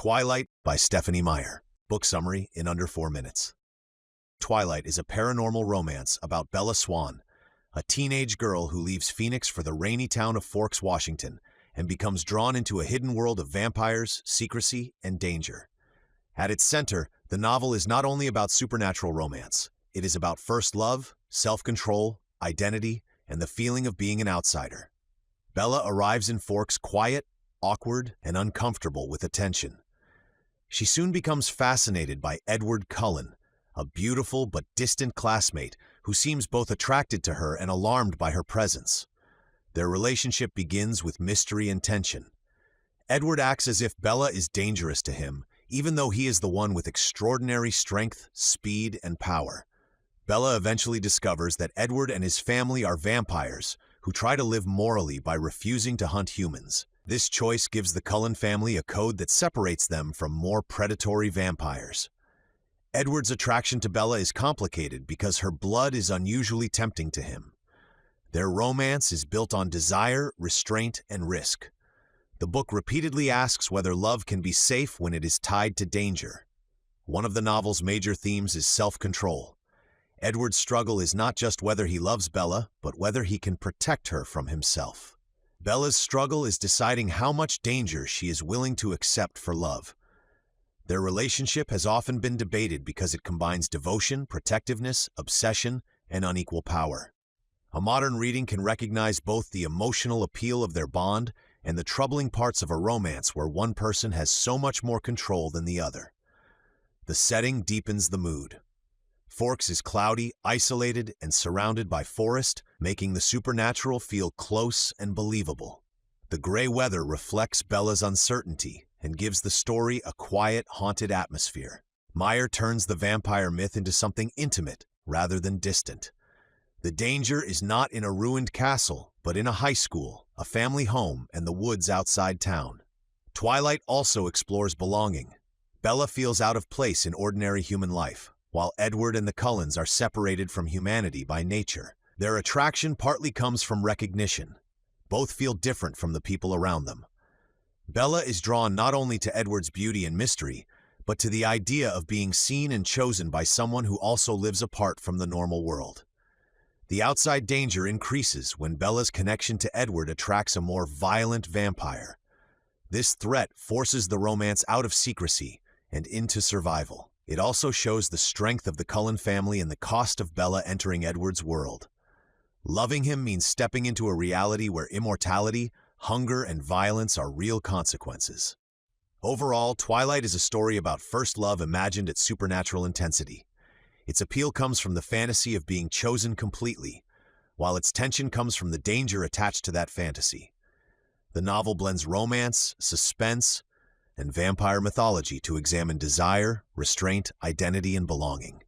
Twilight by Stephenie Meyer. Book summary in under 4 minutes. Twilight is a paranormal romance about Bella Swan, a teenage girl who leaves Phoenix for the rainy town of Forks, Washington, and becomes drawn into a hidden world of vampires, secrecy, and danger. At its center, the novel is not only about supernatural romance. It is about first love, self-control, identity, and the feeling of being an outsider. Bella arrives in Forks quiet, awkward, and uncomfortable with attention. She soon becomes fascinated by Edward Cullen, a beautiful but distant classmate who seems both attracted to her and alarmed by her presence. Their relationship begins with mystery and tension. Edward acts as if Bella is dangerous to him, even though he is the one with extraordinary strength, speed, and power. Bella eventually discovers that Edward and his family are vampires who try to live morally by refusing to hunt humans. This choice gives the Cullen family a code that separates them from more predatory vampires. Edward's attraction to Bella is complicated because her blood is unusually tempting to him. Their romance is built on desire, restraint, and risk. The book repeatedly asks whether love can be safe when it is tied to danger. One of the novel's major themes is self-control. Edward's struggle is not just whether he loves Bella, but whether he can protect her from himself. Bella's struggle is deciding how much danger she is willing to accept for love. Their relationship has often been debated because it combines devotion, protectiveness, obsession, and unequal power. A modern reading can recognize both the emotional appeal of their bond and the troubling parts of a romance where one person has so much more control than the other. The setting deepens the mood. Forks is cloudy, isolated, and surrounded by forest, making the supernatural feel close and believable. The gray weather reflects Bella's uncertainty and gives the story a quiet, haunted atmosphere. Meyer turns the vampire myth into something intimate rather than distant. The danger is not in a ruined castle, but in a high school, a family home, and the woods outside town. Twilight also explores belonging. Bella feels out of place in ordinary human life, while Edward and the Cullens are separated from humanity by nature. Their attraction partly comes from recognition. Both feel different from the people around them. Bella is drawn not only to Edward's beauty and mystery, but to the idea of being seen and chosen by someone who also lives apart from the normal world. The outside danger increases when Bella's connection to Edward attracts a more violent vampire. This threat forces the romance out of secrecy and into survival. It also shows the strength of the Cullen family and the cost of Bella entering Edward's world. Loving him means stepping into a reality where immortality, hunger, and violence are real consequences. Overall, Twilight is a story about first love imagined at supernatural intensity. Its appeal comes from the fantasy of being chosen completely, while its tension comes from the danger attached to that fantasy. The novel blends romance, suspense, and vampire mythology to examine desire, restraint, identity, and belonging.